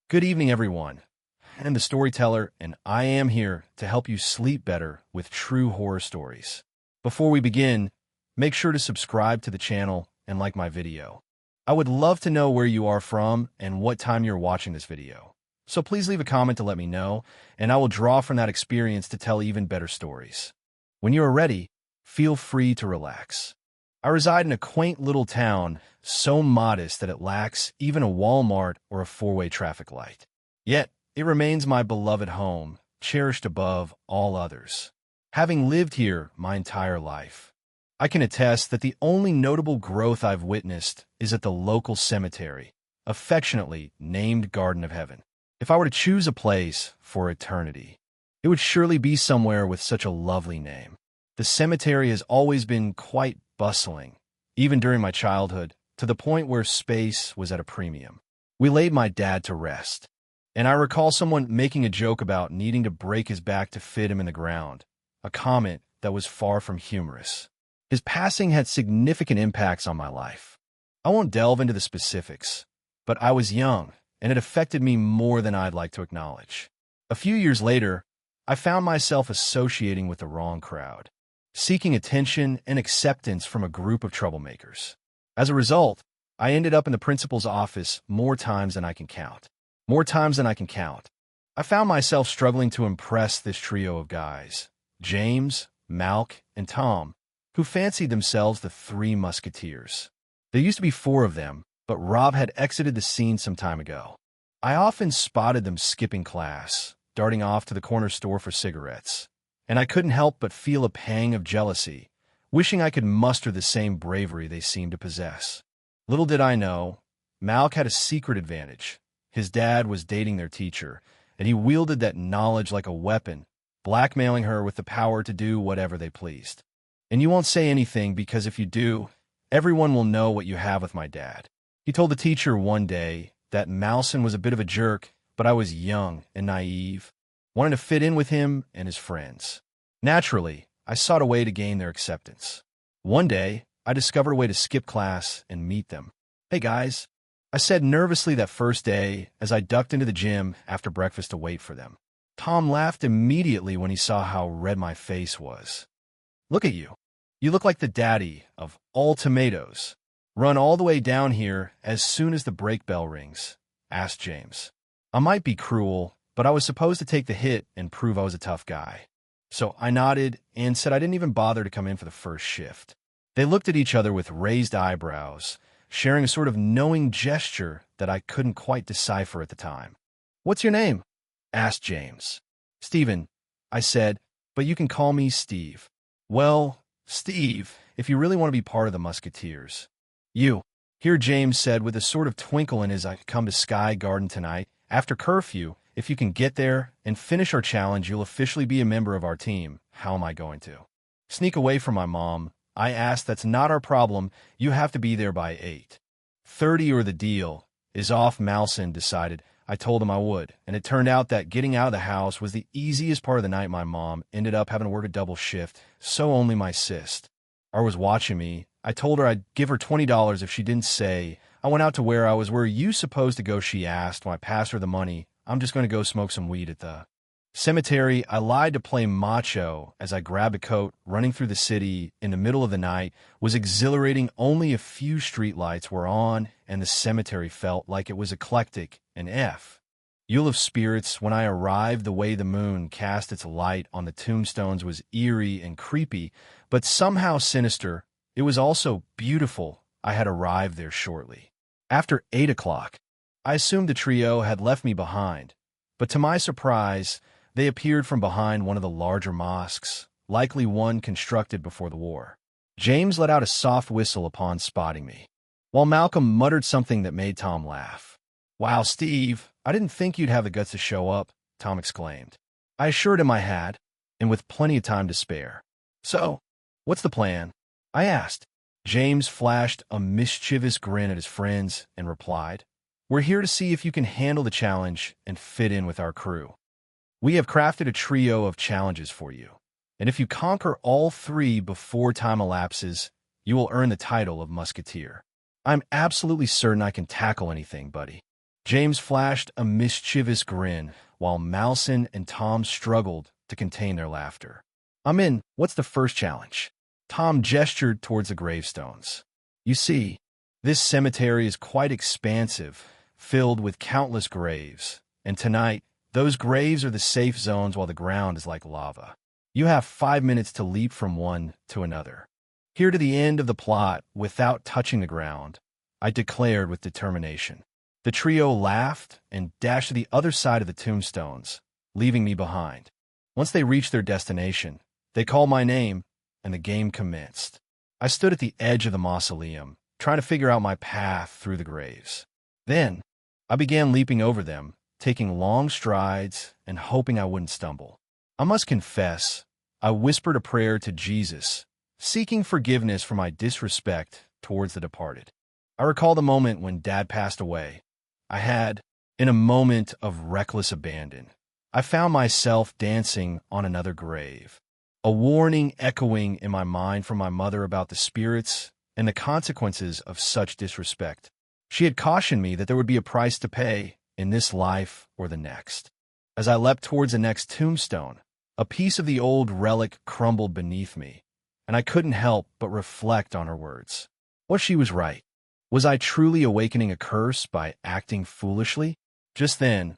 Good evening, everyone. I'm the storyteller, and I am here to help you sleep better with true horror stories. Before we begin, make sure to subscribe to the channel and like my video. I would love to know where you are from and what time you're watching this video. So please leave a comment to let me know, and I will draw from that experience to tell even better stories. When you are ready, feel free to relax. I reside in a quaint little town, so modest that it lacks even a Walmart or a four-way traffic light. Yet, it remains my beloved home, cherished above all others. Having lived here my entire life, I can attest that the only notable growth I've witnessed is at the local cemetery, affectionately named Garden of Heaven. If I were to choose a place for eternity, it would surely be somewhere with such a lovely name. The cemetery has always been quite bustling, even during my childhood, to the point where space was at a premium. We laid my dad to rest, and I recall someone making a joke about needing to break his back to fit him in the ground, a comment that was far from humorous. His passing had significant impacts on my life. I won't delve into the specifics, but I was young, and it affected me more than I'd like to acknowledge. A few years later, I found myself associating with the wrong crowd, seeking attention and acceptance from a group of troublemakers. As a result, I ended up in the principal's office more times than I can count. I found myself struggling to impress this trio of guys, James, Malk, and Tom, who fancied themselves the Three Musketeers. There used to be four of them, but Rob had exited the scene some time ago. I often spotted them skipping class, darting off to the corner store for cigarettes, and I couldn't help but feel a pang of jealousy, wishing I could muster the same bravery they seemed to possess. Little did I know, Malk had a secret advantage. His dad was dating their teacher, and he wielded that knowledge like a weapon, blackmailing her with the power to do whatever they pleased. And you won't say anything because if you do, everyone will know what you have with my dad. He told the teacher one day that Malson was a bit of a jerk, but I was young and naive, wanting to fit in with him and his friends. Naturally, I sought a way to gain their acceptance. One day, I discovered a way to skip class and meet them. "Hey guys," I said nervously that first day as I ducked into the gym after breakfast to wait for them. Tom laughed immediately when he saw how red my face was. "Look at you. You look like the daddy of all tomatoes. Run all the way down here as soon as the brake bell rings," asked James. I might be cruel, but I was supposed to take the hit and prove I was a tough guy. So I nodded and said I didn't even bother to come in for the first shift. They looked at each other with raised eyebrows, sharing a sort of knowing gesture that I couldn't quite decipher at the time. "What's your name?" asked James. "Steven," I said, "but you can call me Steve." "Well, Steve, if you really want to be part of the Musketeers." "You," here James said with a sort of twinkle in his eye, "come to Sky Garden tonight, after curfew. If you can get there and finish our challenge, you'll officially be a member of our team." How am I going to sneak away from my mom? I asked. "That's not our problem. You have to be there by 8:30 or the deal is off," Malson decided. I told him I would, and it turned out that getting out of the house was the easiest part of the night. My mom ended up having to work a double shift, so only my sis was watching me. I told her I'd give her $20 if she didn't say I went out to where I was. "Where are you supposed to go?" she asked. When I passed her the money, "I'm just going to go smoke some weed at the cemetery." I lied to play macho as I grabbed a coat. Running through the city in the middle of the night was exhilarating. Only a few streetlights were on, and the cemetery felt like it was eclectic and full of spirits. When I arrived, the way the moon cast its light on the tombstones was eerie and creepy, but somehow sinister. It was also beautiful. I had arrived there shortly after 8 o'clock. I assumed the trio had left me behind, but to my surprise, they appeared from behind one of the larger mosques, likely one constructed before the war. James let out a soft whistle upon spotting me, while Malcolm muttered something that made Tom laugh. "Wow, Steve, I didn't think you'd have the guts to show up," Tom exclaimed. I assured him I had, and with plenty of time to spare. "So, what's the plan?" I asked. James flashed a mischievous grin at his friends and replied, "We're here to see if you can handle the challenge and fit in with our crew. We have crafted a trio of challenges for you, and if you conquer all three before time elapses, you will earn the title of Musketeer." "I'm absolutely certain I can tackle anything, buddy," James flashed a mischievous grin, while Malson and Tom struggled to contain their laughter. "I'm in. What's the first challenge?" Tom gestured towards the gravestones. "You see, this cemetery is quite expansive, filled with countless graves, and tonight, those graves are the safe zones while the ground is like lava. You have 5 minutes to leap from one to another. Here to the end of the plot without touching the ground," I declared with determination. The trio laughed and dashed to the other side of the tombstones, leaving me behind. Once they reached their destination, they called my name, and the game commenced. I stood at the edge of the mausoleum, trying to figure out my path through the graves. Then, I began leaping over them, taking long strides and hoping I wouldn't stumble. I must confess, I whispered a prayer to Jesus, seeking forgiveness for my disrespect towards the departed. I recall the moment when Dad passed away. In a moment of reckless abandon, I found myself dancing on another grave, a warning echoing in my mind from my mother about the spirits and the consequences of such disrespect. She had cautioned me that there would be a price to pay in this life or the next. As I leapt towards the next tombstone, a piece of the old relic crumbled beneath me, and I couldn't help but reflect on her words. What she was right. Was I truly awakening a curse by acting foolishly? Just then,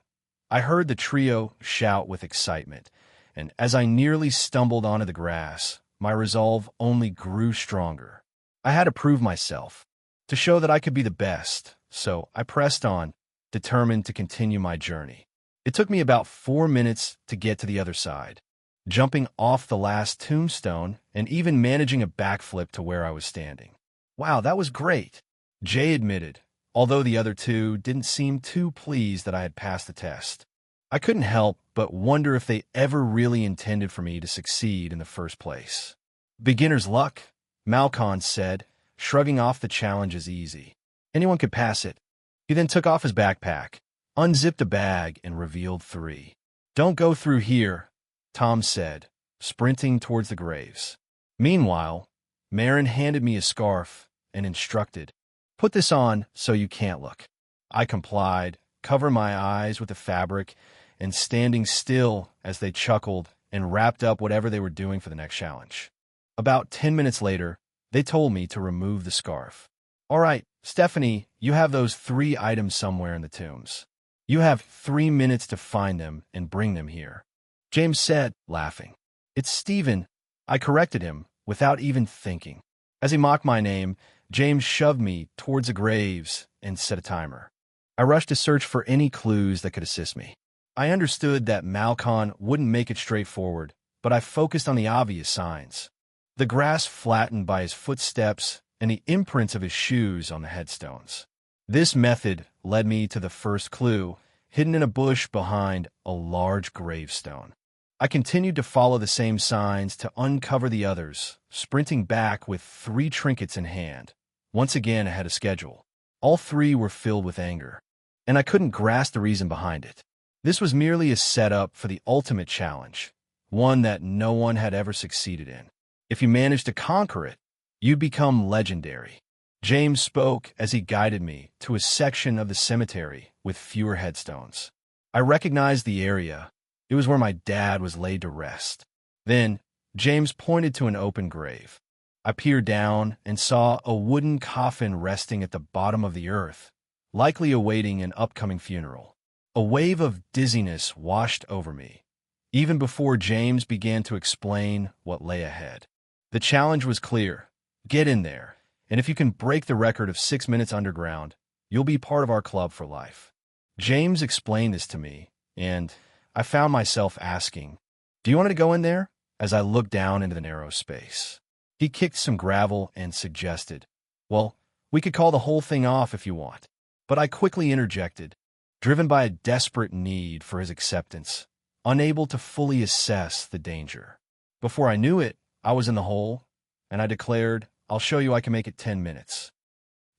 I heard the trio shout with excitement, and as I nearly stumbled onto the grass, my resolve only grew stronger. I had to prove myself, to show that I could be the best, so I pressed on, determined to continue my journey. It took me about 4 minutes to get to the other side, jumping off the last tombstone and even managing a backflip to where I was standing. "Wow, that was great," Jay admitted, although the other two didn't seem too pleased that I had passed the test. I couldn't help but wonder if they ever really intended for me to succeed in the first place. "Beginner's luck," Malcon said, shrugging off the challenge as easy. Anyone could pass it. He then took off his backpack, unzipped a bag, and revealed 3. "Don't go through here," Tom said, sprinting towards the graves. Meanwhile, Marin handed me a scarf and instructed, "Put this on so you can't look." I complied, covering my eyes with the fabric and standing still as they chuckled and wrapped up whatever they were doing for the next challenge. About 10 minutes later, they told me to remove the scarf. "All right, Stephanie, you have those 3 items somewhere in the tombs. You have 3 minutes to find them and bring them here," James said, laughing. "It's Stephen," I corrected him without even thinking. As he mocked my name, James shoved me towards the graves and set a timer. I rushed to search for any clues that could assist me. I understood that Malcon wouldn't make it straightforward, but I focused on the obvious signs. The grass flattened by his footsteps and the imprints of his shoes on the headstones. This method led me to the first clue, hidden in a bush behind a large gravestone. I continued to follow the same signs to uncover the others, sprinting back with 3 trinkets in hand, once again ahead of schedule. All 3 were filled with anger, and I couldn't grasp the reason behind it. This was merely a setup for the ultimate challenge, one that no one had ever succeeded in. If you managed to conquer it, you'd become legendary. James spoke as he guided me to a section of the cemetery with fewer headstones. I recognized the area. It was where my dad was laid to rest. Then, James pointed to an open grave. I peered down and saw a wooden coffin resting at the bottom of the earth, likely awaiting an upcoming funeral. A wave of dizziness washed over me, even before James began to explain what lay ahead. The challenge was clear. Get in there, and if you can break the record of 6 minutes underground, you'll be part of our club for life. James explained this to me, and I found myself asking, "Do you want to go in there?" as I looked down into the narrow space. He kicked some gravel and suggested, "Well, we could call the whole thing off if you want." But I quickly interjected, driven by a desperate need for his acceptance, unable to fully assess the danger. Before I knew it, I was in the hole, and I declared, "I'll show you I can make it 10 minutes."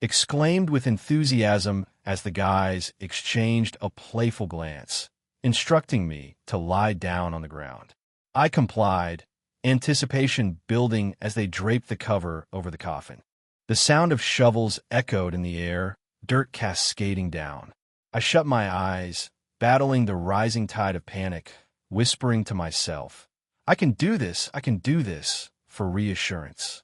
Exclaimed with enthusiasm as the guys exchanged a playful glance, instructing me to lie down on the ground. I complied, anticipation building as they draped the cover over the coffin. The sound of shovels echoed in the air, dirt cascading down. I shut my eyes, battling the rising tide of panic, whispering to myself, I can do this, for reassurance.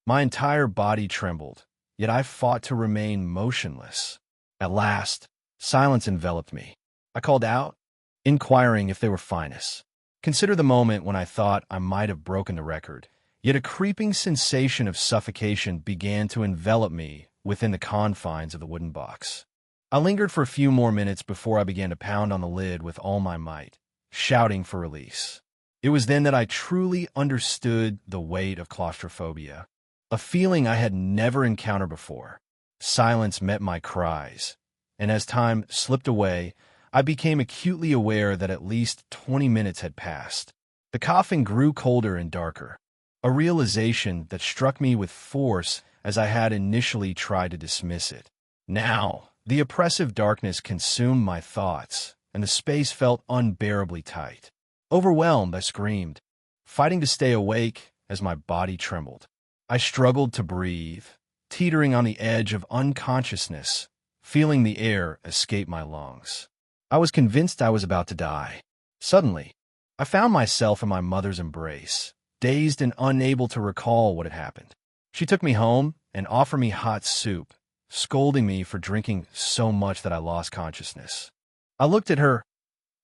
My entire body trembled, yet I fought to remain motionless. At last, silence enveloped me. I called out, inquiring if they were finest. Consider the moment when I thought I might have broken the record, yet a creeping sensation of suffocation began to envelop me within the confines of the wooden box. I lingered for a few more minutes before I began to pound on the lid with all my might, shouting for release. It was then that I truly understood the weight of claustrophobia, a feeling I had never encountered before. Silence met my cries, and as time slipped away, I became acutely aware that at least 20 minutes had passed. The coughing grew colder and darker, a realization that struck me with force as I had initially tried to dismiss it. Now, the oppressive darkness consumed my thoughts, and the space felt unbearably tight. Overwhelmed, I screamed, fighting to stay awake as my body trembled. I struggled to breathe, teetering on the edge of unconsciousness, feeling the air escape my lungs. I was convinced I was about to die. Suddenly, I found myself in my mother's embrace, dazed and unable to recall what had happened. She took me home and offered me hot soup, scolding me for drinking so much that I lost consciousness. I looked at her,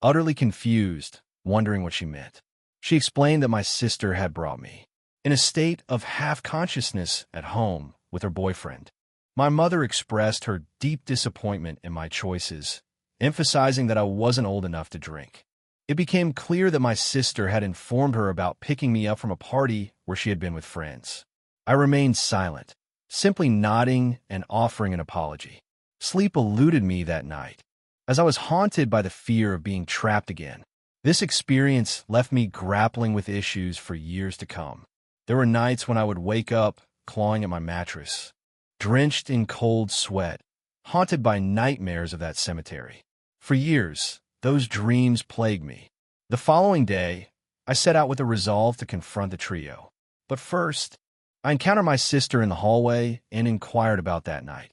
utterly confused, wondering what she meant. She explained that my sister had brought me, in a state of half-consciousness at home with her boyfriend. My mother expressed her deep disappointment in my choices, emphasizing that I wasn't old enough to drink. It became clear that my sister had informed her about picking me up from a party where she had been with friends. I remained silent, simply nodding and offering an apology. Sleep eluded me that night, as I was haunted by the fear of being trapped again. This experience left me grappling with issues for years to come. There were nights when I would wake up clawing at my mattress, drenched in cold sweat, haunted by nightmares of that cemetery. For years, those dreams plagued me. The following day, I set out with a resolve to confront the trio. But first, I encountered my sister in the hallway and inquired about that night,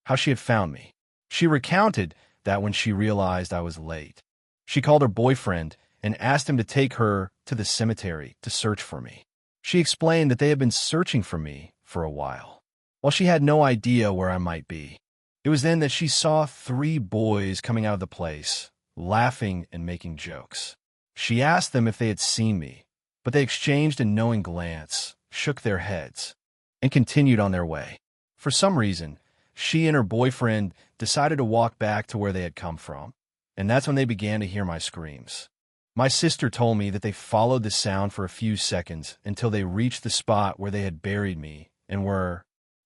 how she had found me. She recounted that when she realized I was late, she called her boyfriend and asked him to take her to the cemetery to search for me. She explained that they had been searching for me for a while she had no idea where I might be. It was then that she saw 3 boys coming out of the place, laughing and making jokes. She asked them if they had seen me, but they exchanged a knowing glance, shook their heads, and continued on their way. For some reason, she and her boyfriend decided to walk back to where they had come from, and that's when they began to hear my screams. My sister told me that they followed the sound for a few seconds until they reached the spot where they had buried me and were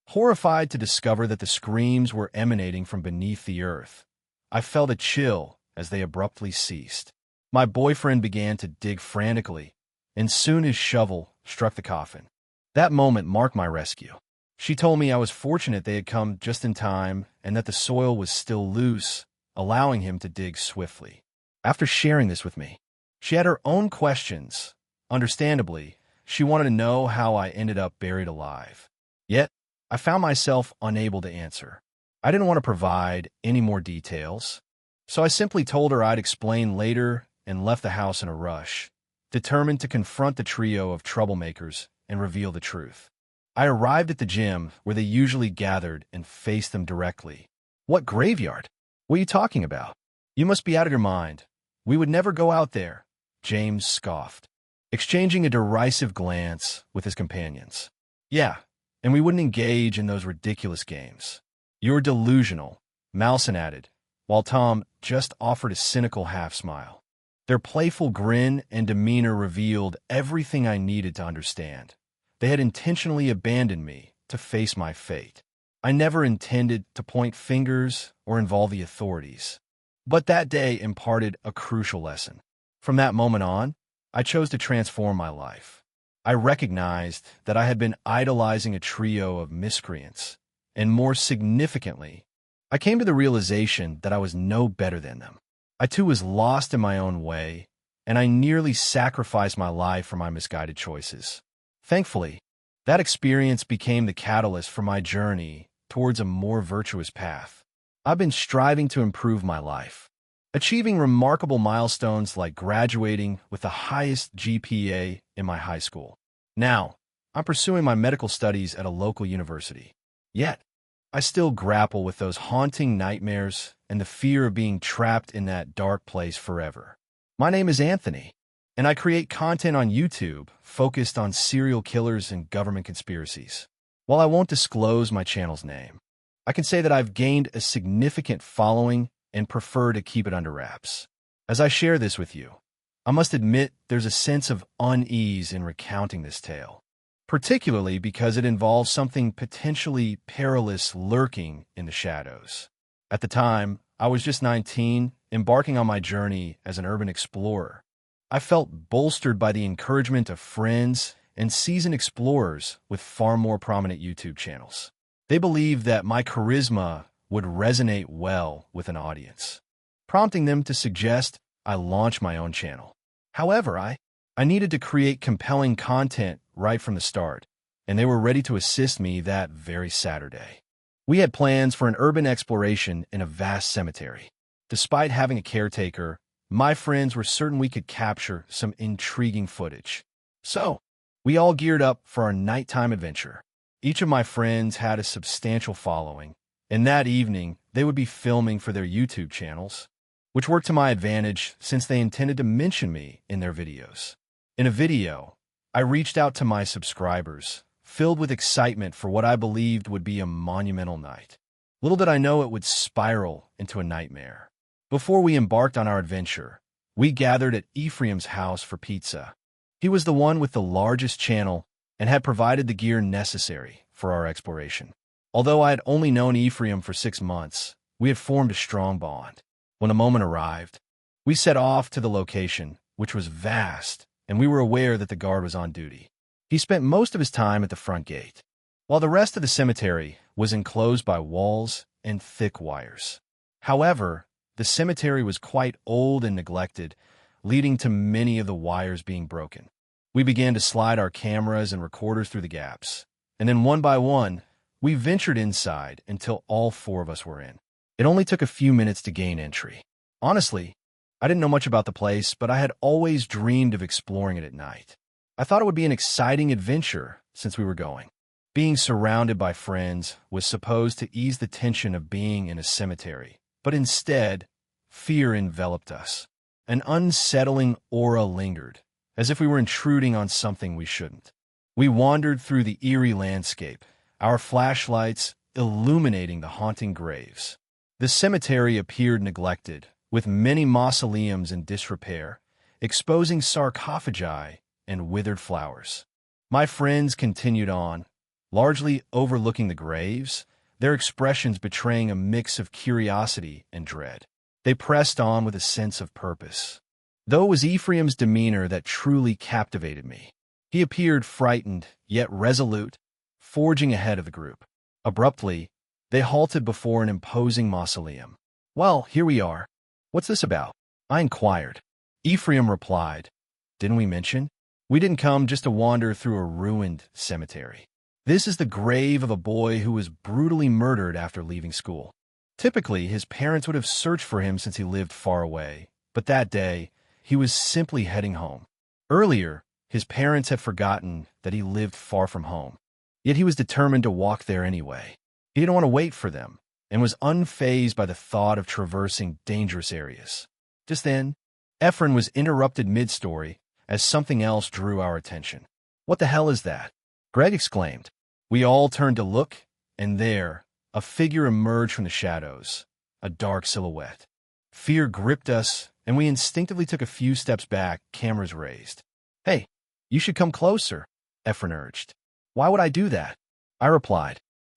horrified to discover that the screams were emanating from beneath the earth. I felt a chill as they abruptly ceased. My boyfriend began to dig frantically, and soon his shovel struck the coffin. That moment marked my rescue. She told me I was fortunate they had come just in time and that the soil was still loose, allowing him to dig swiftly. After sharing this with me, she had her own questions. Understandably, she wanted to know how I ended up buried alive. Yet, I found myself unable to answer. I didn't want to provide any more details, so I simply told her I'd explain later and left the house in a rush, determined to confront the trio of troublemakers and reveal the truth. I arrived at the gym where they usually gathered and faced them directly. "What graveyard? What are you talking about? You must be out of your mind. We would never go out there," James scoffed, exchanging a derisive glance with his companions. "Yeah, and we wouldn't engage in those ridiculous games. You're delusional," Malson added, while Tom just offered a cynical half-smile. Their playful grin and demeanor revealed everything I needed to understand. They had intentionally abandoned me to face my fate. I never intended to point fingers or involve the authorities. But that day imparted a crucial lesson. From that moment on, I chose to transform my life. I recognized that I had been idolizing a trio of miscreants, and more significantly, I came to the realization that I was no better than them. I too was lost in my own way, and I nearly sacrificed my life for my misguided choices. Thankfully, that experience became the catalyst for my journey towards a more virtuous path. I've been striving to improve my life, achieving remarkable milestones like graduating with the highest GPA in my high school. Now, I'm pursuing my medical studies at a local university. Yet, I still grapple with those haunting nightmares and the fear of being trapped in that dark place forever. My name is Anthony, and I create content on YouTube focused on serial killers and government conspiracies. While I won't disclose my channel's name, I can say that I've gained a significant following and prefer to keep it under wraps. As I share this with you, I must admit there's a sense of unease in recounting this tale, particularly because it involves something potentially perilous lurking in the shadows. At the time, I was just 19, embarking on my journey as an urban explorer. I felt bolstered by the encouragement of friends and seasoned explorers with far more prominent YouTube channels. They believed that my charisma would resonate well with an audience, prompting them to suggest I launch my own channel. However, I needed to create compelling content right from the start, and they were ready to assist me that very Saturday. We had plans for an urban exploration in a vast cemetery. Despite having a caretaker, my friends were certain we could capture some intriguing footage. So, we all geared up for our nighttime adventure. Each of my friends had a substantial following, and that evening they would be filming for their YouTube channels, which worked to my advantage since they intended to mention me in their videos. In a video, I reached out to my subscribers, filled with excitement for what I believed would be a monumental night. Little did I know it would spiral into a nightmare. Before we embarked on our adventure, we gathered at Ephraim's house for pizza. He was the one with the largest channel and had provided the gear necessary for our exploration. Although I had only known Ephraim for 6 months, we had formed a strong bond. When the moment arrived, we set off to the location, which was vast, and we were aware that the guard was on duty. He spent most of his time at the front gate, while the rest of the cemetery was enclosed by walls and thick wires. However, the cemetery was quite old and neglected, leading to many of the wires being broken. We began to slide our cameras and recorders through the gaps, and then one by one, we ventured inside until all 4 of us were in. It only took a few minutes to gain entry. Honestly, I didn't know much about the place, but I had always dreamed of exploring it at night. I thought it would be an exciting adventure since we were going. Being surrounded by friends was supposed to ease the tension of being in a cemetery, but instead, fear enveloped us. An unsettling aura lingered, as if we were intruding on something we shouldn't. We wandered through the eerie landscape, our flashlights illuminating the haunting graves. The cemetery appeared neglected, with many mausoleums in disrepair, exposing sarcophagi and withered flowers. My friends continued on, largely overlooking the graves, their expressions betraying a mix of curiosity and dread. They pressed on with a sense of purpose. Though it was Ephraim's demeanor that truly captivated me. He appeared frightened, yet resolute, forging ahead of the group. Abruptly, they halted before an imposing mausoleum. "Well, here we are. What's this about?" I inquired. Ephraim replied, "Didn't we mention? We didn't come just to wander through a ruined cemetery. This is the grave of a boy who was brutally murdered after leaving school. Typically, his parents would have searched for him since he lived far away, but that day, he was simply heading home. Earlier, his parents had forgotten that he lived far from home, yet he was determined to walk there anyway. He didn't want to wait for them, and was unfazed by the thought of traversing dangerous areas. Just then, Ephraim was interrupted mid-story as something else drew our attention. "What the hell is that?" Greg exclaimed. We all turned to look, and there, a figure emerged from the shadows, a dark silhouette. Fear gripped us, and we instinctively took a few steps back, cameras raised. "Hey, you should come closer," Ephraim urged. "Why would I do that?" I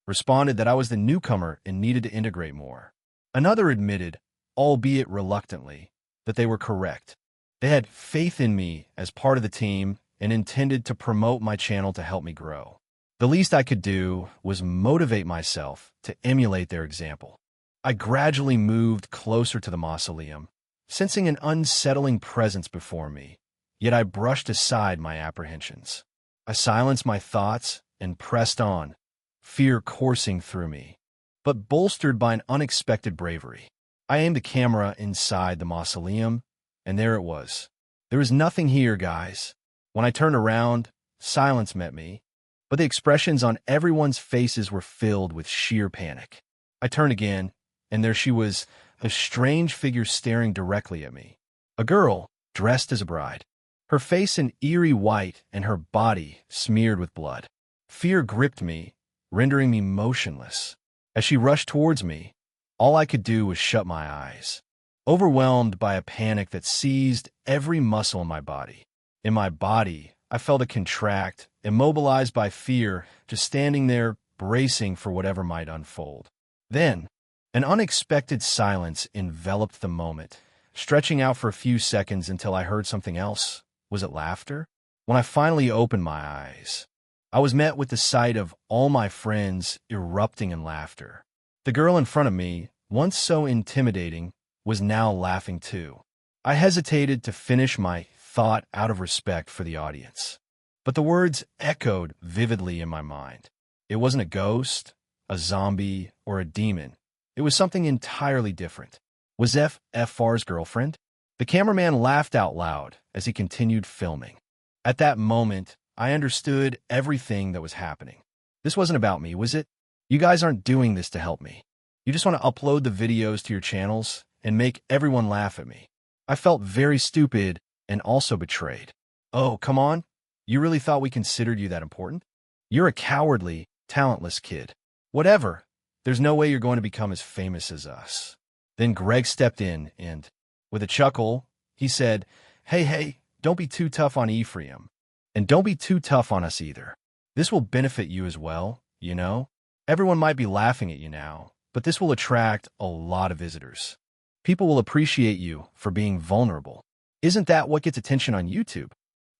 responded that I was the newcomer and needed to integrate more. Another admitted, albeit reluctantly, that they were correct. They had faith in me as part of the team and intended to promote my channel to help me grow. The least I could do was motivate myself to emulate their example. I gradually moved closer to the mausoleum, sensing an unsettling presence before me, yet I brushed aside my apprehensions. I silenced my thoughts and pressed on, fear coursing through me. but bolstered by an unexpected bravery. I aimed the camera inside the mausoleum, and there it was. There was nothing here, guys. When I turned around, silence met me, but the expressions on everyone's faces were filled with sheer panic. I turned again, and there she was, a strange figure staring directly at me. A girl, dressed as a bride. Her face an eerie white and her body smeared with blood. Fear gripped me, rendering me motionless. As she rushed towards me, all I could do was shut my eyes, overwhelmed by a panic that seized every muscle in my body. In my body, I felt it contract, immobilized by fear, just standing there, bracing for whatever might unfold. Then, an unexpected silence enveloped the moment, stretching out for a few seconds until I heard something else. Was it laughter? When I finally opened my eyes, I was met with the sight of all my friends erupting in laughter. The girl in front of me, once so intimidating, was now laughing too. I hesitated to finish my thought out of respect for the audience, but the words echoed vividly in my mind. It wasn't a ghost, a zombie, or a demon. It was something entirely different. Was FR's girlfriend? The cameraman laughed out loud as he continued filming. At that moment, I understood everything that was happening. This wasn't about me, was it? You guys aren't doing this to help me. You just want to upload the videos to your channels and make everyone laugh at me. I felt very stupid and also betrayed. Oh, come on. You really thought we considered you that important? You're a cowardly, talentless kid. Whatever. There's no way you're going to become as famous as us. Then Greg stepped in and, with a chuckle, he said, Hey, don't be too tough on Ephraim. And don't be too tough on us either. This will benefit you as well, you know? Everyone might be laughing at you now, but this will attract a lot of visitors. People will appreciate you for being vulnerable. Isn't that what gets attention on YouTube?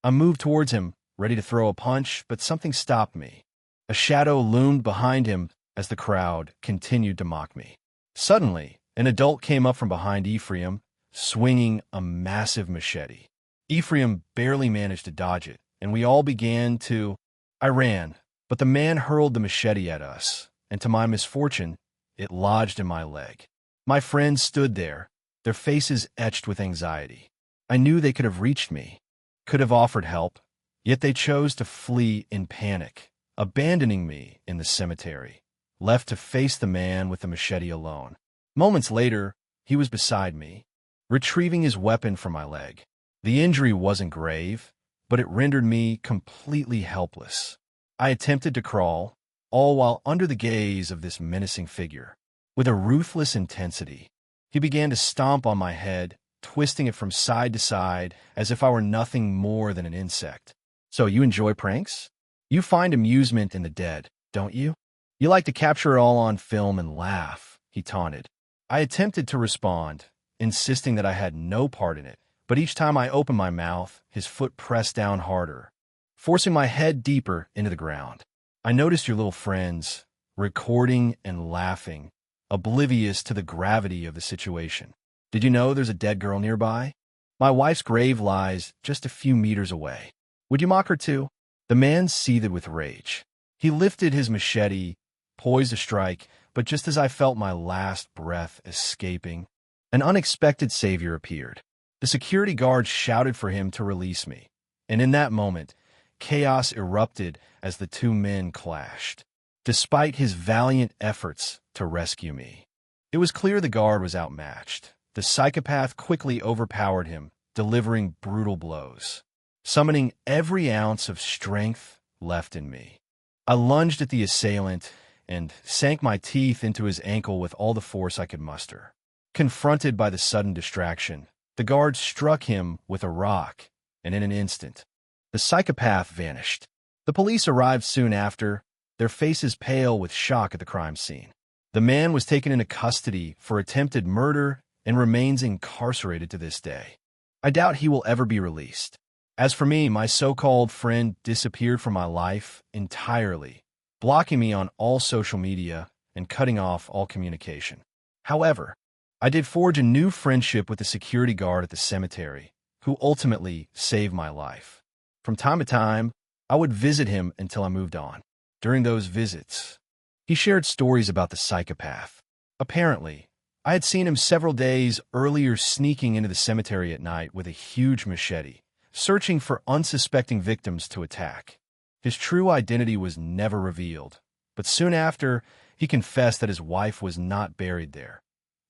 I moved towards him, ready to throw a punch, but something stopped me. A shadow loomed behind him as the crowd continued to mock me. Suddenly, an adult came up from behind Ephraim, swinging a massive machete. Ephraim barely managed to dodge it, and we all began to... I ran, but the man hurled the machete at us, and to my misfortune, it lodged in my leg. My friends stood there, their faces etched with anxiety. I knew they could have reached me, could have offered help, yet they chose to flee in panic, abandoning me in the cemetery, left to face the man with the machete alone. Moments later, he was beside me, retrieving his weapon from my leg. The injury wasn't grave, but it rendered me completely helpless. I attempted to crawl, all while under the gaze of this menacing figure. With a ruthless intensity, he began to stomp on my head, twisting it from side to side as if I were nothing more than an insect. So you enjoy pranks? You find amusement in the dead, don't you? You like to capture it all on film and laugh, he taunted. I attempted to respond, insisting that I had no part in it, but each time I opened my mouth, his foot pressed down harder, forcing my head deeper into the ground. I noticed your little friends, recording and laughing, oblivious to the gravity of the situation. Did you know there's a dead girl nearby? My wife's grave lies just a few meters away. Would you mock her too? The man seethed with rage. He lifted his machete, poised to strike, but just as I felt my last breath escaping, an unexpected savior appeared. The security guard shouted for him to release me, and in that moment, chaos erupted as the two men clashed. Despite his valiant efforts to rescue me, it was clear the guard was outmatched. The psychopath quickly overpowered him, delivering brutal blows, summoning every ounce of strength left in me. I lunged at the assailant and sank my teeth into his ankle with all the force I could muster. Confronted by the sudden distraction, the guard struck him with a rock, and in an instant, the psychopath vanished. The police arrived soon after, their faces pale with shock at the crime scene. The man was taken into custody for attempted murder and remains incarcerated to this day. I doubt he will ever be released. As for me, my so-called friend disappeared from my life entirely, blocking me on all social media and cutting off all communication. However, I did forge a new friendship with the security guard at the cemetery, who ultimately saved my life. From time to time, I would visit him until I moved on. During those visits, He shared stories about the psychopath. Apparently, I had seen him several days earlier sneaking into the cemetery at night with a huge machete, searching for unsuspecting victims to attack. His true identity was never revealed, but soon after, he confessed that his wife was not buried there.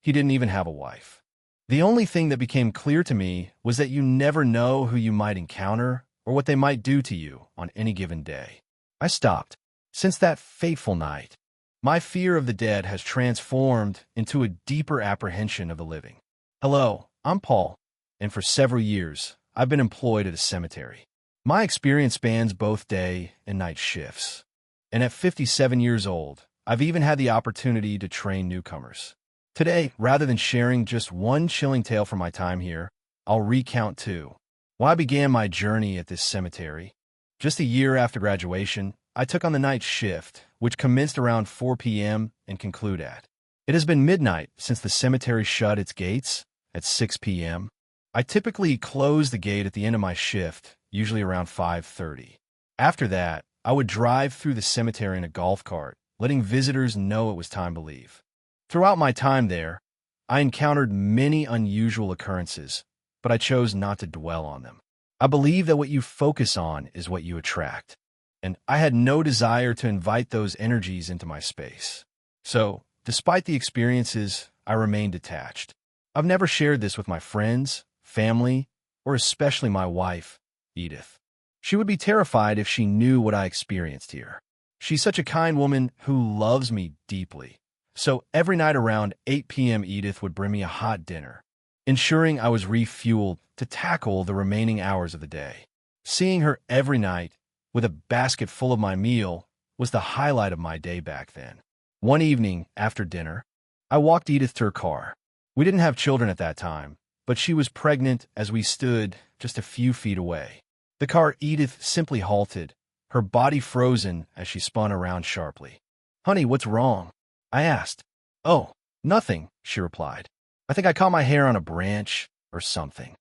He didn't even have a wife. The only thing that became clear to me was that you never know who you might encounter or what they might do to you on any given day. I stopped. Since that fateful night, my fear of the dead has transformed into a deeper apprehension of the living. Hello, I'm Paul, and for several years, I've been employed at a cemetery. My experience spans both day and night shifts, and at 57 years old, I've even had the opportunity to train newcomers. Today, rather than sharing just one chilling tale from my time here, I'll recount two. Why I began my journey at this cemetery. Just a year after graduation, I took on the night shift, which commenced around 4 p.m. and concluded at. It has been midnight since the cemetery shut its gates at 6 p.m. I typically close the gate at the end of my shift, usually around 5:30. After that, I would drive through the cemetery in a golf cart, letting visitors know it was time to leave. Throughout my time there, I encountered many unusual occurrences, but I chose not to dwell on them. I believe that what you focus on is what you attract, and I had no desire to invite those energies into my space. So, despite the experiences, I remained detached. I've never shared this with my friends, family, or especially my wife, Edith. She would be terrified if she knew what I experienced here. She's such a kind woman who loves me deeply. So every night around 8 p.m. Edith would bring me a hot dinner, ensuring I was refueled to tackle the remaining hours of the day. Seeing her every night with a basket full of my meal was the highlight of my day back then. One evening, after dinner, I walked Edith to her car. We didn't have children at that time, but she was pregnant as we stood just a few feet away. The car Edith simply halted, her body frozen as she spun around sharply. "Honey, what's wrong?" I asked. "Oh, nothing," she replied. "I think I caught my hair on a branch or something."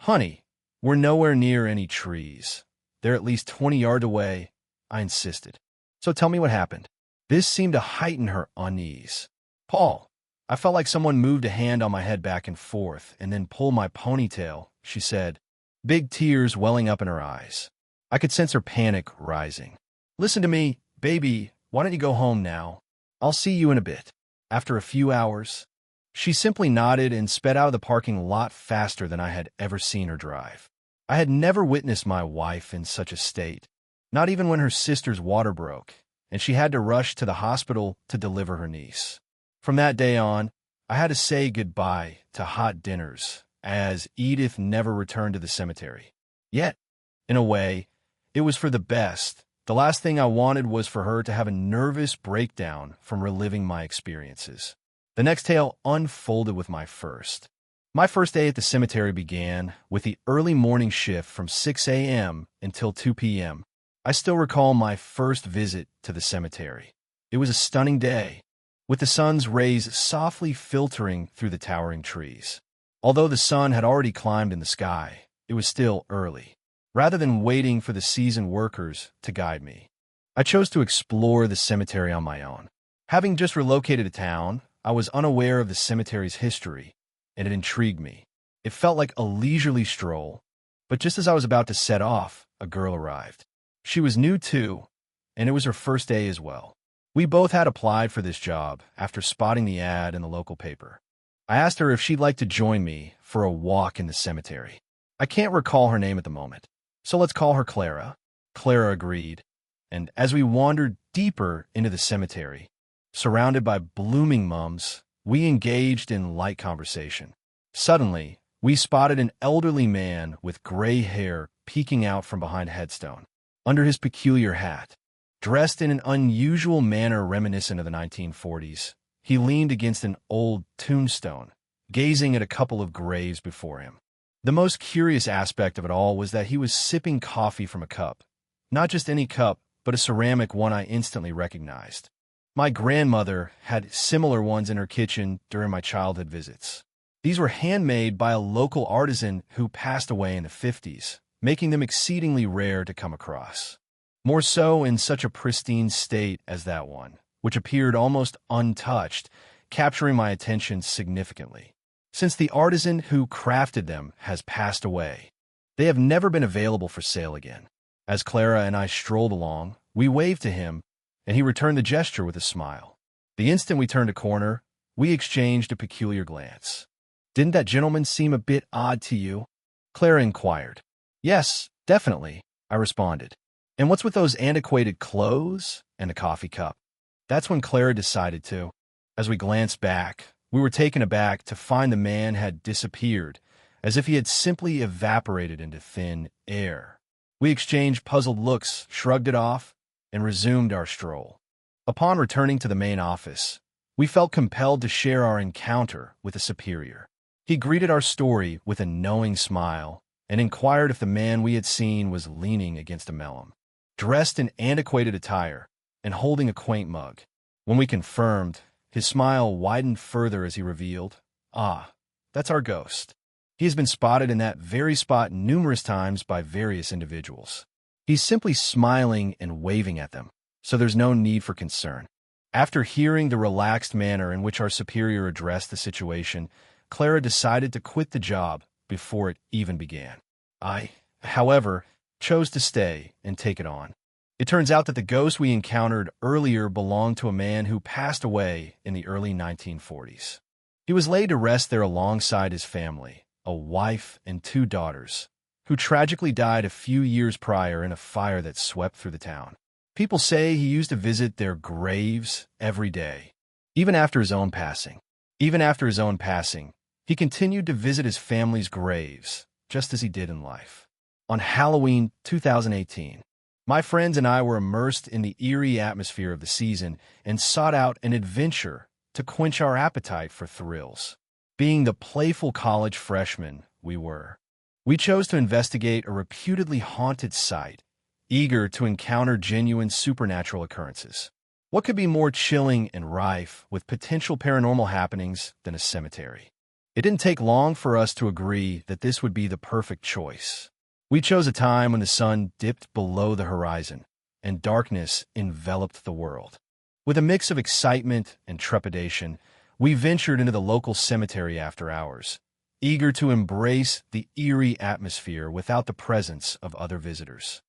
"Honey, we're nowhere near any trees. They're at least 20 yards away," I insisted. "So tell me what happened." This seemed to heighten her unease. "Paul, I felt like someone moved a hand on my head back and forth and then pulled my ponytail," she said, big tears welling up in her eyes. I could sense her panic rising. "Listen to me, baby, why don't you go home now? I'll see you in a bit." After a few hours, she simply nodded and sped out of the parking lot faster than I had ever seen her drive. I had never witnessed my wife in such a state, not even when her sister's water broke, and she had to rush to the hospital to deliver her niece. From that day on, I had to say goodbye to hot dinners, as Edith never returned to the cemetery. Yet, in a way, it was for the best. The last thing I wanted was for her to have a nervous breakdown from reliving my experiences. The next tale unfolded with my first. My first day at the cemetery began with the early morning shift from 6 a.m. until 2 p.m. I still recall my first visit to the cemetery. It was a stunning day, with the sun's rays softly filtering through the towering trees. Although the sun had already climbed in the sky, it was still early. Rather than waiting for the seasoned workers to guide me, I chose to explore the cemetery on my own. Having just relocated to town, I was unaware of the cemetery's history, and it intrigued me. It felt like a leisurely stroll, but just as I was about to set off, a girl arrived. She was new too, and it was her first day as well. We both had applied for this job after spotting the ad in the local paper. I asked her if she'd like to join me for a walk in the cemetery. I can't recall her name at the moment, so let's call her Clara. Clara agreed, and as we wandered deeper into the cemetery, surrounded by blooming mums, we engaged in light conversation. Suddenly, we spotted an elderly man with gray hair peeking out from behind a headstone. Under his peculiar hat, dressed in an unusual manner reminiscent of the 1940s, he leaned against an old tombstone, gazing at a couple of graves before him. The most curious aspect of it all was that he was sipping coffee from a cup. Not just any cup, but a ceramic one I instantly recognized. My grandmother had similar ones in her kitchen during my childhood visits. These were handmade by a local artisan who passed away in the 50s, making them exceedingly rare to come across. More so in such a pristine state as that one, which appeared almost untouched, capturing my attention significantly. Since the artisan who crafted them has passed away, they have never been available for sale again. As Clara and I strolled along, we waved to him, and he returned the gesture with a smile. The instant we turned a corner, we exchanged a peculiar glance. "Didn't that gentleman seem a bit odd to you?" Clara inquired. "Yes, definitely," I responded. "And what's with those antiquated clothes and a coffee cup?" That's when Clara decided to. As we glanced back, we were taken aback to find the man had disappeared, as if he had simply evaporated into thin air. We exchanged puzzled looks, shrugged it off, and resumed our stroll. Upon returning to the main office, we felt compelled to share our encounter with a superior. He greeted our story with a knowing smile and inquired if the man we had seen was leaning against a melon, dressed in antiquated attire and holding a quaint mug. When we confirmed, his smile widened further as he revealed, "Ah, that's our ghost. He has been spotted in that very spot numerous times by various individuals. He's simply smiling and waving at them, so there's no need for concern." After hearing the relaxed manner in which our superior addressed the situation, Clara decided to quit the job before it even began. I, however, chose to stay and take it on. It turns out that the ghost we encountered earlier belonged to a man who passed away in the early 1940s. He was laid to rest there alongside his family, a wife and 2 daughters, who tragically died a few years prior in a fire that swept through the town. People say he used to visit their graves every day. Even after his own passing, he continued to visit his family's graves, just as he did in life. On Halloween 2018, my friends and I were immersed in the eerie atmosphere of the season and sought out an adventure to quench our appetite for thrills. Being the playful college freshmen we were, we chose to investigate a reputedly haunted site, eager to encounter genuine supernatural occurrences. What could be more chilling and rife with potential paranormal happenings than a cemetery? It didn't take long for us to agree that this would be the perfect choice. We chose a time when the sun dipped below the horizon and darkness enveloped the world. With a mix of excitement and trepidation, we ventured into the local cemetery after hours, eager to embrace the eerie atmosphere without the presence of other visitors.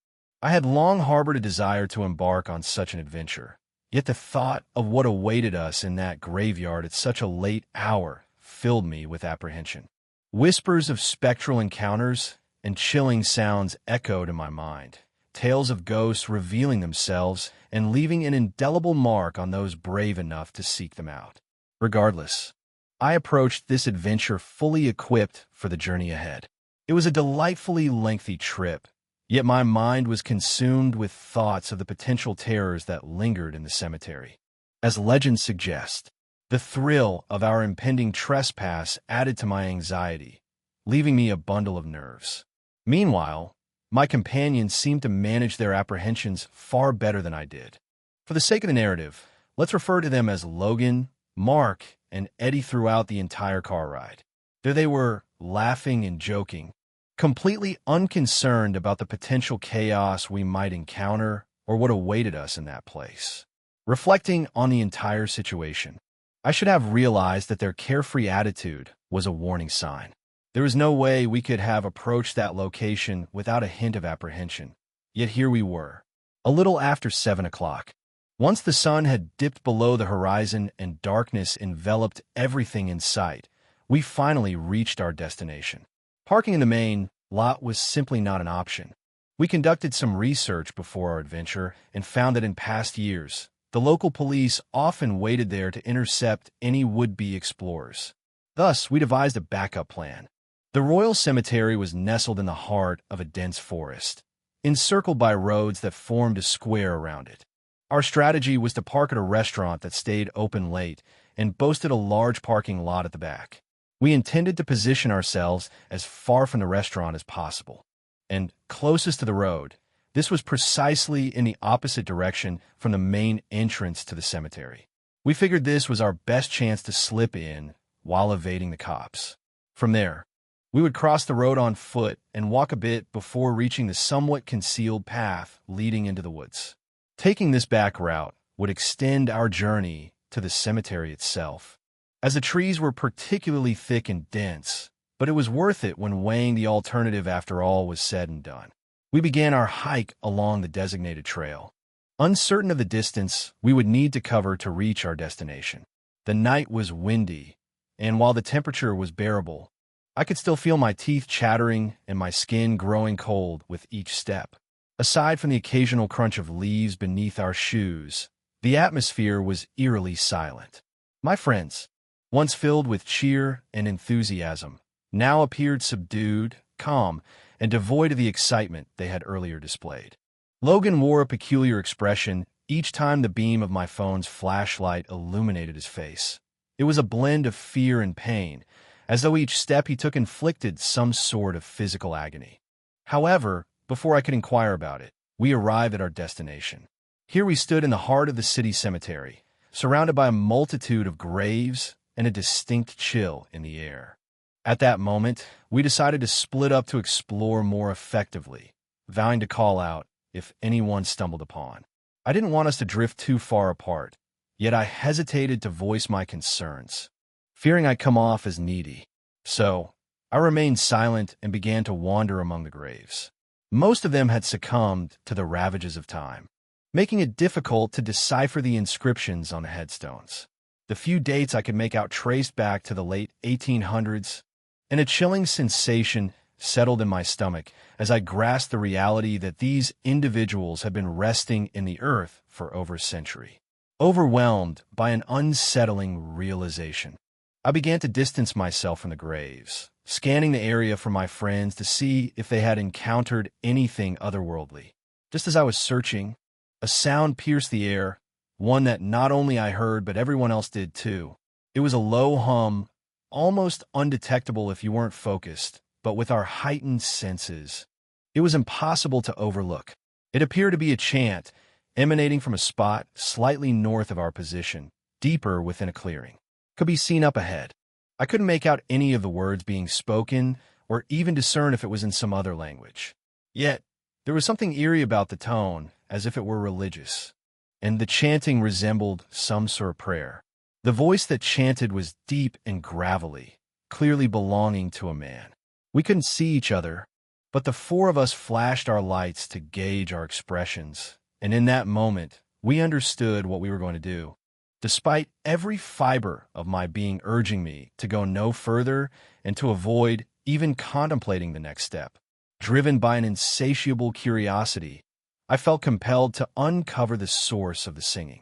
I had long harbored a desire to embark on such an adventure, yet the thought of what awaited us in that graveyard at such a late hour filled me with apprehension. Whispers of spectral encounters and chilling sounds echoed in my mind, tales of ghosts revealing themselves and leaving an indelible mark on those brave enough to seek them out. Regardless, I approached this adventure fully equipped for the journey ahead. It was a delightfully lengthy trip, yet my mind was consumed with thoughts of the potential terrors that lingered in the cemetery. As legends suggest, the thrill of our impending trespass added to my anxiety, leaving me a bundle of nerves. Meanwhile, my companions seemed to manage their apprehensions far better than I did. For the sake of the narrative, let's refer to them as Logan, Mark, and Eddie throughout the entire car ride. There they were, laughing and joking, completely unconcerned about the potential chaos we might encounter or what awaited us in that place. Reflecting on the entire situation, I should have realized that their carefree attitude was a warning sign. There was no way we could have approached that location without a hint of apprehension. Yet here we were, a little after 7 o'clock. Once the sun had dipped below the horizon and darkness enveloped everything in sight, we finally reached our destination. Parking in the main lot was simply not an option. We conducted some research before our adventure and found that in past years, the local police often waited there to intercept any would-be explorers. Thus, we devised a backup plan. The Royal Cemetery was nestled in the heart of a dense forest, encircled by roads that formed a square around it. Our strategy was to park at a restaurant that stayed open late and boasted a large parking lot at the back. We intended to position ourselves as far from the restaurant as possible, and closest to the road. This was precisely in the opposite direction from the main entrance to the cemetery. We figured this was our best chance to slip in while evading the cops. From there, we would cross the road on foot and walk a bit before reaching the somewhat concealed path leading into the woods. Taking this back route, would extend our journey to the cemetery itself. As the trees were particularly thick and dense, but it was worth it when weighing the alternative after all was said and done. We began our hike along the designated trail, uncertain of the distance we would need to cover to reach our destination. The night was windy, and while the temperature was bearable, I could still feel my teeth chattering and my skin growing cold with each step. Aside from the occasional crunch of leaves beneath our shoes, the atmosphere was eerily silent. My friends, once filled with cheer and enthusiasm, now appeared subdued, calm, and devoid of the excitement they had earlier displayed. Logan wore a peculiar expression each time the beam of my phone's flashlight illuminated his face. It was a blend of fear and pain, as though each step he took inflicted some sort of physical agony. However, before I could inquire about it, we arrived at our destination. Here we stood in the heart of the city cemetery, surrounded by a multitude of graves and a distinct chill in the air. At that moment, we decided to split up to explore more effectively, vowing to call out if anyone stumbled upon. I didn't want us to drift too far apart, yet I hesitated to voice my concerns, fearing I'd come off as needy. So, I remained silent and began to wander among the graves. Most of them had succumbed to the ravages of time, making it difficult to decipher the inscriptions on the headstones. The few dates I could make out traced back to the late 1800s, and a chilling sensation settled in my stomach as I grasped the reality that these individuals had been resting in the earth for over a century. Overwhelmed by an unsettling realization, I began to distance myself from the graves, scanning the area for my friends to see if they had encountered anything otherworldly. Just as I was searching, a sound pierced the air, one that not only I heard but everyone else did too. It was a low hum, almost undetectable if you weren't focused, but with our heightened senses, it was impossible to overlook. It appeared to be a chant emanating from a spot slightly north of our position, deeper within a clearing. Could be seen up ahead. I couldn't make out any of the words being spoken or even discern if it was in some other language. Yet, there was something eerie about the tone, as if it were religious, and the chanting resembled some sort of prayer. The voice that chanted was deep and gravelly, clearly belonging to a man. We couldn't see each other, but the four of us flashed our lights to gauge our expressions, and in that moment, we understood what we were going to do. Despite every fiber of my being urging me to go no further and to avoid even contemplating the next step, driven by an insatiable curiosity, I felt compelled to uncover the source of the singing.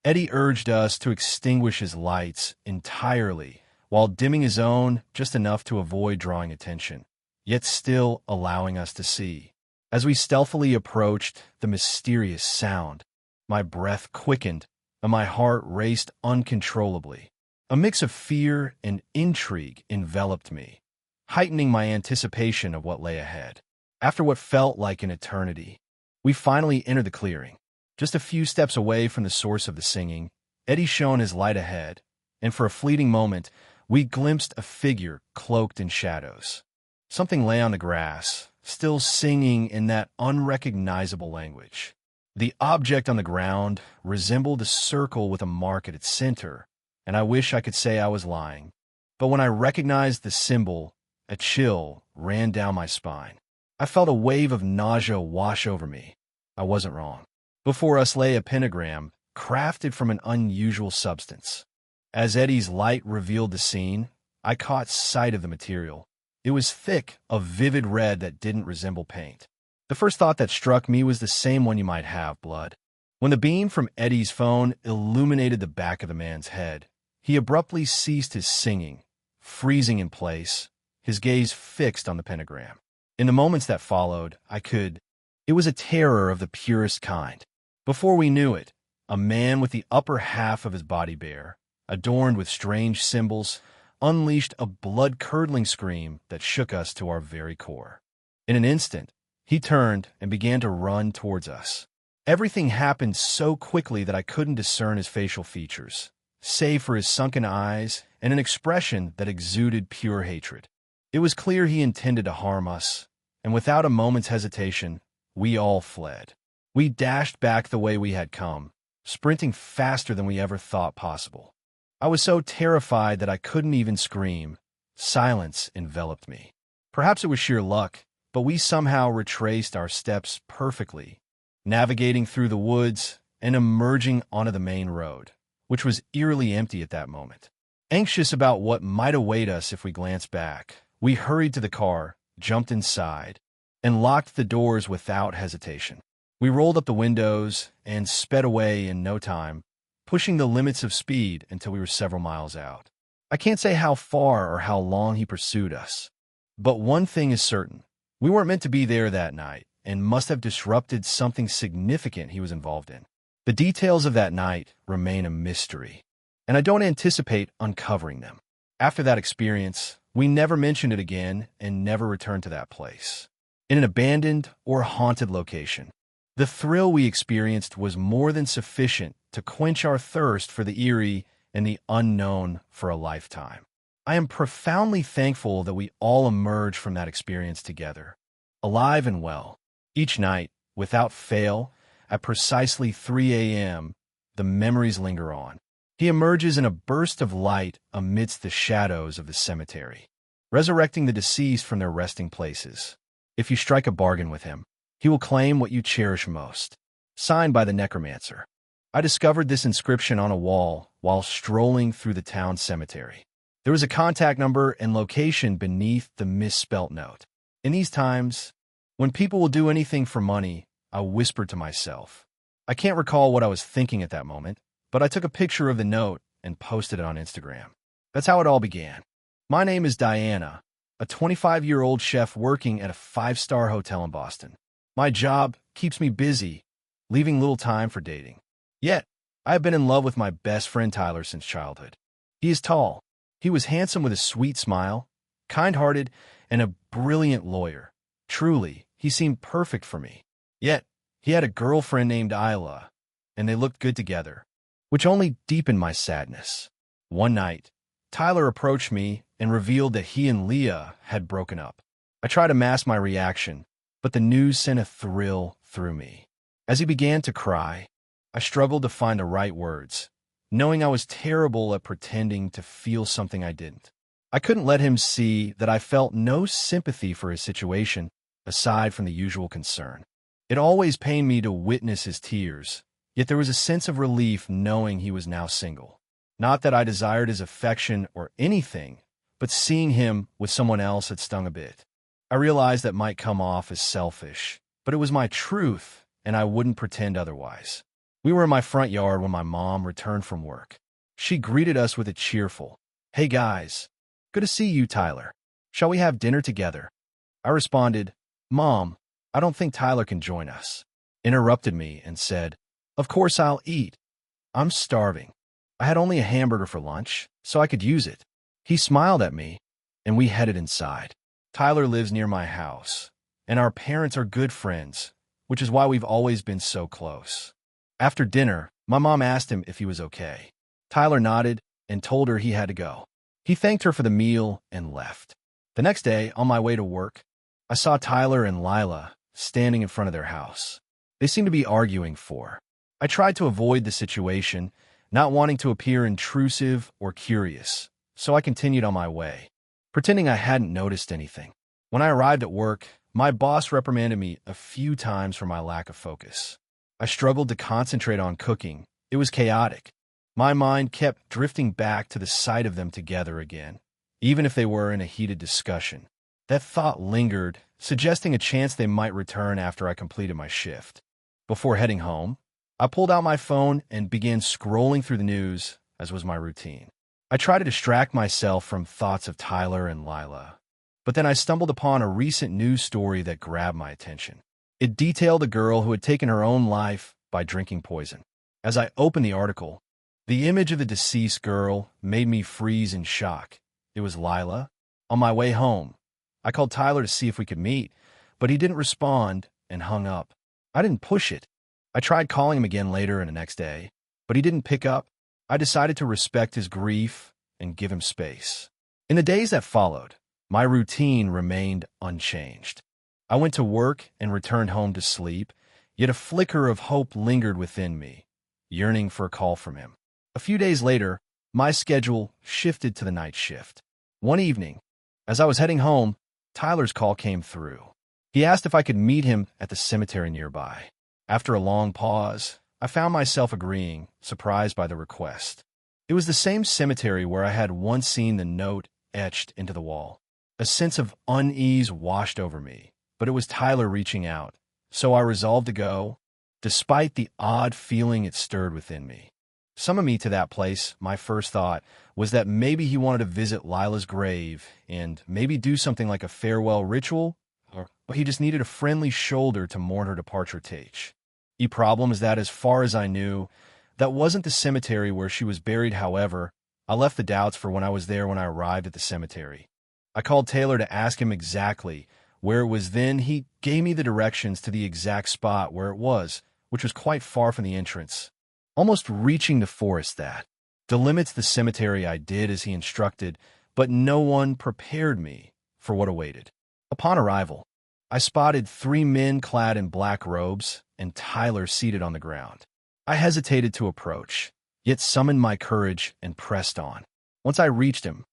Eddie urged us to extinguish his lights entirely while dimming his own just enough to avoid drawing attention, yet still allowing us to see. As we stealthily approached the mysterious sound, my breath quickened and my heart raced uncontrollably. A mix of fear and intrigue enveloped me, heightening my anticipation of what lay ahead. After what felt like an eternity, we finally entered the clearing. Just a few steps away from the source of the singing, Eddie shone his light ahead, and for a fleeting moment, we glimpsed a figure cloaked in shadows. Something lay on the grass, still singing in that unrecognizable language. The object on the ground resembled a circle with a mark at its center, and I wish I could say I was lying. But when I recognized the symbol, a chill ran down my spine. I felt a wave of nausea wash over me. I wasn't wrong. Before us lay a pentagram, crafted from an unusual substance. As Eddie's light revealed the scene, I caught sight of the material. It was thick, a vivid red that didn't resemble paint. The first thought that struck me was the same one you might have, blood. When the beam from Eddie's phone illuminated the back of the man's head, he abruptly ceased his singing, freezing in place, his gaze fixed on the pentagram. In the moments that followed, it was a terror of the purest kind. Before we knew it, a man with the upper half of his body bare, adorned with strange symbols, unleashed a blood-curdling scream that shook us to our very core. In an instant, he turned and began to run towards us. Everything happened so quickly that I couldn't discern his facial features, save for his sunken eyes and an expression that exuded pure hatred. It was clear he intended to harm us, and without a moment's hesitation, we all fled. We dashed back the way we had come, sprinting faster than we ever thought possible. I was so terrified that I couldn't even scream. Silence enveloped me. Perhaps it was sheer luck, but we somehow retraced our steps perfectly, navigating through the woods and emerging onto the main road, which was eerily empty at that moment. Anxious about what might await us if we glanced back, we hurried to the car, jumped inside, and locked the doors without hesitation. We rolled up the windows and sped away in no time, pushing the limits of speed until we were several miles out. I can't say how far or how long he pursued us, but one thing is certain. We weren't meant to be there that night and must have disrupted something significant he was involved in. The details of that night remain a mystery, and I don't anticipate uncovering them. After that experience, we never mentioned it again and never returned to that place. In an abandoned or haunted location, the thrill we experienced was more than sufficient to quench our thirst for the eerie and the unknown for a lifetime. I am profoundly thankful that we all emerged from that experience together, alive and well. Each night, without fail, at precisely 3 a.m., the memories linger on. He emerges in a burst of light amidst the shadows of the cemetery, resurrecting the deceased from their resting places. If you strike a bargain with him, he will claim what you cherish most. Signed by the necromancer. I discovered this inscription on a wall while strolling through the town cemetery. There was a contact number and location beneath the misspelt note. In these times, when people will do anything for money, I whispered to myself. I can't recall what I was thinking at that moment, but I took a picture of the note and posted it on Instagram. That's how it all began. My name is Diana, a 25-year-old chef working at a 5-star hotel in Boston. My job keeps me busy, leaving little time for dating. Yet, I have been in love with my best friend Tyler since childhood. He is tall. He was handsome with a sweet smile, kind-hearted, and a brilliant lawyer. Truly, he seemed perfect for me. Yet, he had a girlfriend named Isla, and they looked good together, which only deepened my sadness. One night, Tyler approached me and revealed that he and Leah had broken up. I tried to mask my reaction, but the news sent a thrill through me. As he began to cry, I struggled to find the right words, knowing I was terrible at pretending to feel something I didn't. I couldn't let him see that I felt no sympathy for his situation, aside from the usual concern. It always pained me to witness his tears, yet there was a sense of relief knowing he was now single. Not that I desired his affection or anything, but seeing him with someone else had stung a bit. I realized that might come off as selfish, but it was my truth, and I wouldn't pretend otherwise. We were in my front yard when my mom returned from work. She greeted us with a cheerful, "Hey guys, good to see you, Tyler. Shall we have dinner together?" I responded, "Mom, I don't think Tyler can join us." Interrupted me and said, "Of course I'll eat. I'm starving. I had only a hamburger for lunch, so I could use it." He smiled at me, and we headed inside. Tyler lives near my house, and our parents are good friends, which is why we've always been so close. After dinner, my mom asked him if he was okay. Tyler nodded and told her he had to go. He thanked her for the meal and left. The next day, on my way to work, I saw Tyler and Lila standing in front of their house. They seemed to be arguing for. I tried to avoid the situation, not wanting to appear intrusive or curious, so I continued on my way, pretending I hadn't noticed anything. When I arrived at work, my boss reprimanded me a few times for my lack of focus. I struggled to concentrate on cooking. It was chaotic. My mind kept drifting back to the sight of them together again, even if they were in a heated discussion. That thought lingered, suggesting a chance they might return after I completed my shift. Before heading home, I pulled out my phone and began scrolling through the news, as was my routine. I tried to distract myself from thoughts of Tyler and Lila, but then I stumbled upon a recent news story that grabbed my attention. It detailed a girl who had taken her own life by drinking poison. As I opened the article, the image of the deceased girl made me freeze in shock. It was Lila. On my way home, I called Tyler to see if we could meet, but he didn't respond and hung up. I didn't push it. I tried calling him again later and the next day, but he didn't pick up. I decided to respect his grief and give him space. In the days that followed, my routine remained unchanged. I went to work and returned home to sleep, yet a flicker of hope lingered within me. yearning for a call from him. A few days later, my schedule shifted to the night shift. One evening, as I was heading home, Tyler's call came through. He asked if I could meet him at the cemetery nearby. After a long pause, I found myself agreeing, surprised by the request. It was the same cemetery where I had once seen the note etched into the wall. A sense of unease washed over me, but it was Tyler reaching out, so I resolved to go, despite the odd feeling it stirred within me. Summoning me to that place, my first thought was that maybe he wanted to visit Lila's grave and maybe do something like a farewell ritual, or he just needed a friendly shoulder to mourn her departure take. The problem is that as far as I knew, that wasn't the cemetery where she was buried. However, I left the doubts for when I was there when I arrived at the cemetery. I called Taylor to ask him exactly where it was. Then he gave me the directions to the exact spot where it was, which was quite far from the entrance, almost reaching the forest that delimits the cemetery. I did as he instructed, but no one prepared me for what awaited. Upon arrival, I spotted 3 men clad in black robes and Tyler seated on the ground. I hesitated to approach, yet summoned my courage and pressed on. Once I reached him,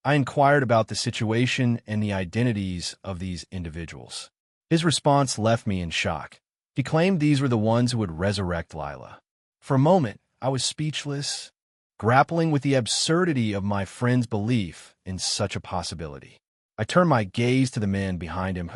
I inquired about the situation and the identities of these individuals. His response left me in shock. He claimed these were the ones who would resurrect Lila. For a moment, I was speechless, grappling with the absurdity of my friend's belief in such a possibility. I turned my gaze to the men behind him.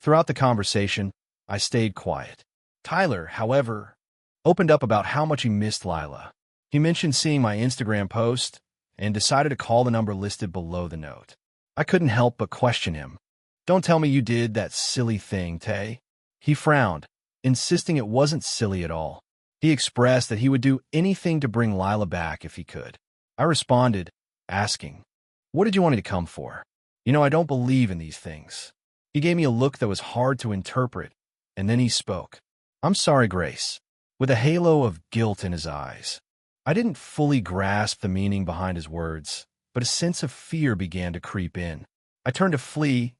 Throughout the conversation, I stayed quiet. Tyler, however, opened up about how much he missed Lila. He mentioned seeing my Instagram post and decided to call the number listed below the note. I couldn't help but question him. "Don't tell me you did that silly thing, Tay." He frowned, insisting it wasn't silly at all. He expressed that he would do anything to bring Lila back if he could. I responded, asking, "What did you want me to come for? I don't believe in these things." He gave me a look that was hard to interpret, and then he spoke. "I'm sorry, Grace," with a halo of guilt in his eyes. I didn't fully grasp the meaning behind his words, but a sense of fear began to creep in. I turned to flee,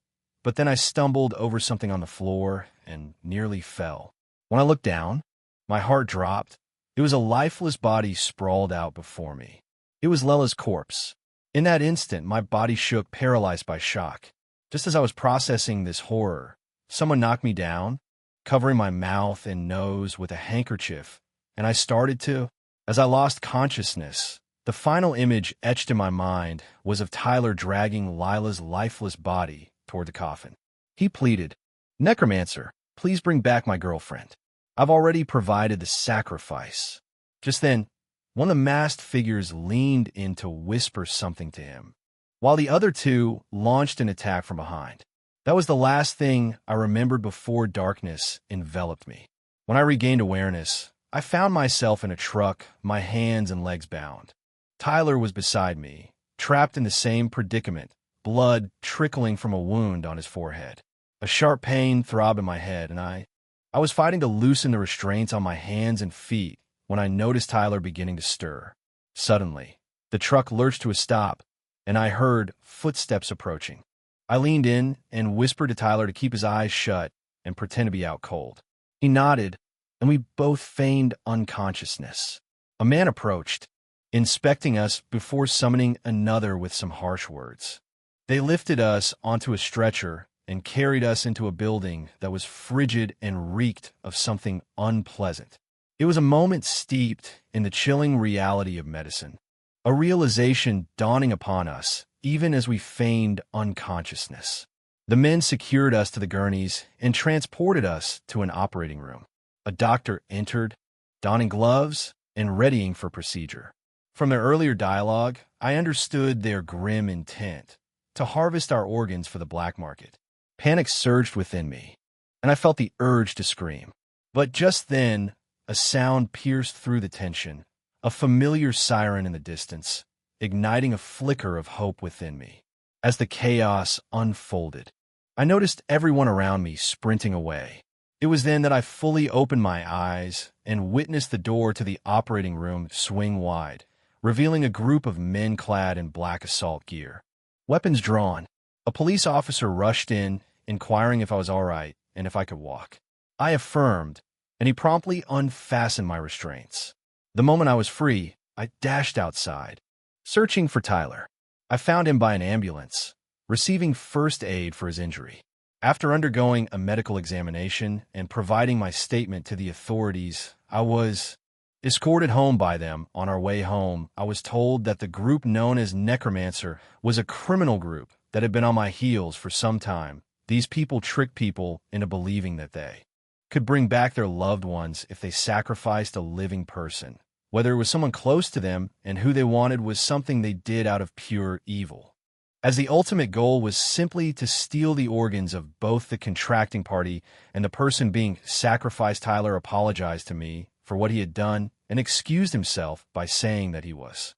but then I stumbled over something on the floor and nearly fell. When I looked down, my heart dropped. It was a lifeless body sprawled out before me. It was Lila's corpse. In that instant, my body shook, paralyzed by shock. Just as I was processing this horror, someone knocked me down, covering my mouth and nose with a handkerchief, and I started to. As I lost consciousness, the final image etched in my mind was of Tyler dragging Lila's lifeless body toward the coffin. He pleaded, "Necromancer, please bring back my girlfriend. I've already provided the sacrifice." Just then, one of the masked figures leaned in to whisper something to him, while the other 2 launched an attack from behind. That was the last thing I remembered before darkness enveloped me. When I regained awareness, I found myself in a truck, my hands and legs bound. Tyler was beside me, trapped in the same predicament, blood trickling from a wound on his forehead. A sharp pain throbbed in my head, and I was fighting to loosen the restraints on my hands and feet when I noticed Tyler beginning to stir. Suddenly, the truck lurched to a stop, and I heard footsteps approaching. I leaned in and whispered to Tyler to keep his eyes shut and pretend to be out cold. He nodded, and we both feigned unconsciousness. A man approached, inspecting us before summoning another with some harsh words. They lifted us onto a stretcher and carried us into a building that was frigid and reeked of something unpleasant. It was a moment steeped in the chilling reality of medicine, a realization dawning upon us even as we feigned unconsciousness. The men secured us to the gurneys and transported us to an operating room. A doctor entered, donning gloves and readying for procedure. From their earlier dialogue, I understood their grim intent to harvest our organs for the black market. Panic surged within me, and I felt the urge to scream. But just then, a sound pierced through the tension, a familiar siren in the distance, igniting a flicker of hope within me. As the chaos unfolded, I noticed everyone around me sprinting away. It was then that I fully opened my eyes and witnessed the door to the operating room swing wide, revealing a group of men clad in black assault gear. Weapons drawn, a police officer rushed in, inquiring if I was all right and if I could walk. I affirmed, and he promptly unfastened my restraints. The moment I was free, I dashed outside, searching for Tyler. I found him by an ambulance, receiving first aid for his injury. After undergoing a medical examination and providing my statement to the authorities, I was escorted home by them. On our way home, I was told that the group known as Necromancer was a criminal group that had been on my heels for some time. These people tricked people into believing that they could bring back their loved ones if they sacrificed a living person, whether it was someone close to them, and who they wanted was something they did out of pure evil. As the ultimate goal was simply to steal the organs of both the contracting party and the person being sacrificed. Tyler apologized to me for what he had done and excused himself by saying that he was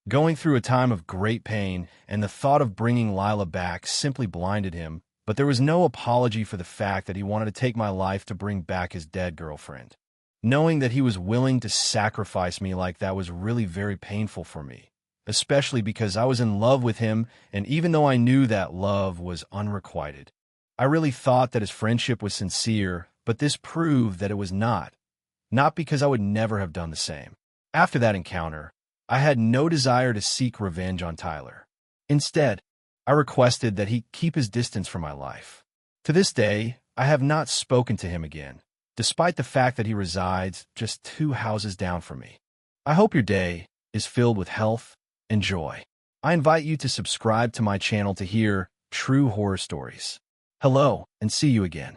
going through a time of great pain, and the thought of bringing Lila back simply blinded him. But there was no apology for the fact that he wanted to take my life to bring back his dead girlfriend. Knowing that he was willing to sacrifice me like that was really very painful for me, especially because I was in love with him, and even though I knew that love was unrequited, I really thought that his friendship was sincere, but this proved that it was not. Not because I would never have done the same. After that encounter, I had no desire to seek revenge on Tyler. Instead, I requested that he keep his distance from my life. To this day, I have not spoken to him again, despite the fact that he resides just 2 houses down from me. I hope your day is filled with health and joy. I invite you to subscribe to my channel to hear true horror stories. Hello, and see you again.